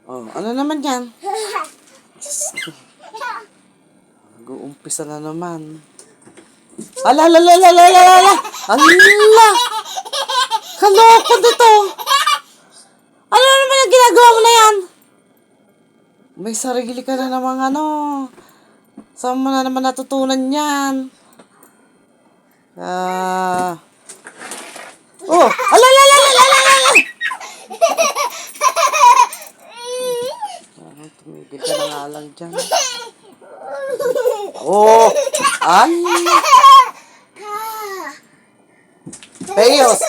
Oh, ano naman yan? Nag-uumpisa na naman. Ala, ala, ala, ala, ala, ala. Ala! Kaloko dito. Ano naman yung ginagawa mo na yan? May sarili ka na namang ano. Saan mo na naman natutunan yan? Oh! Ala, ala, ala, ala, ala, ala! Tumigil ka na nga lang dyan. Oh! Ala! Peyos!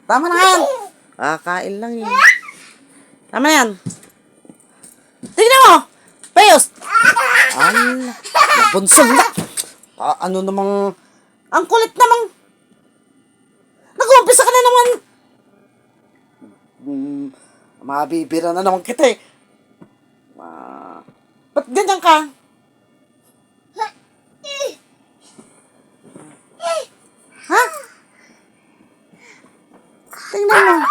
Tama na yan! Kain lang yun. Tama na yan. Tignan mo! Peyos! Ala! Nabunsog na! Ano namang... Ang kulit namang... Nag-uumpisa ka na naman! Mabibira na naman kita eh. Ba't ganyan ka? Ha? Tingnan mo.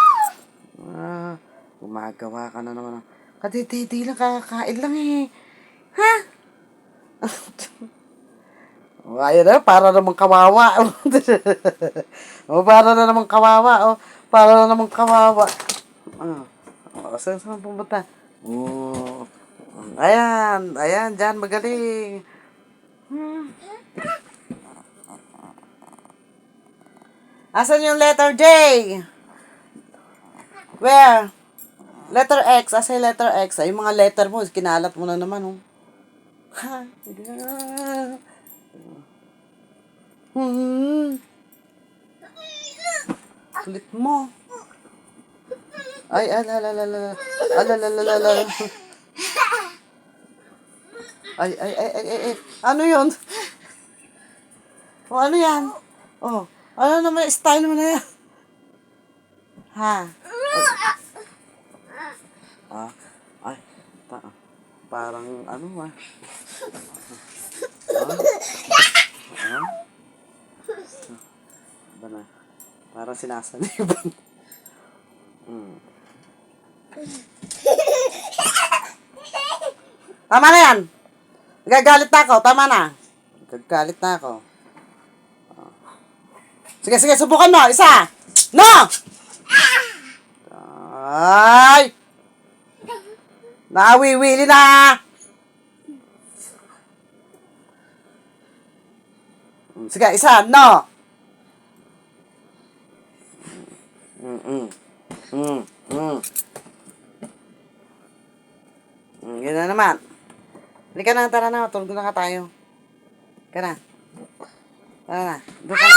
Gumagawa ka na naman. Kadidi lang, kakain lang eh. Ha? Ayan na, para namang kawawa. Para na namang kawawa. Para na namang kawawa. Saan pumunta? Ayan, dyan, magaling. Asan yung letter J? Where? Letter X. Asan yung letter X? Ay, yung mga letter mo, kinalat mo na naman, Kulit mo. Ay, alalalala. Alalalala. Ay. Ano yun? Ano yan? Ano naman style mo na yan? Ha? Ay, parang ano Bana. Parang sinasaniban. Tama na yan. Nagagalit na ako. Tama na. Nagagalit na ako. Sige, subukan mo. Isa. No! Ay! Naawiwili na! Sige, isa. No! Yun na naman. Halika na, tara na. Tulog na ka tayo. Tara na. Doon ka na.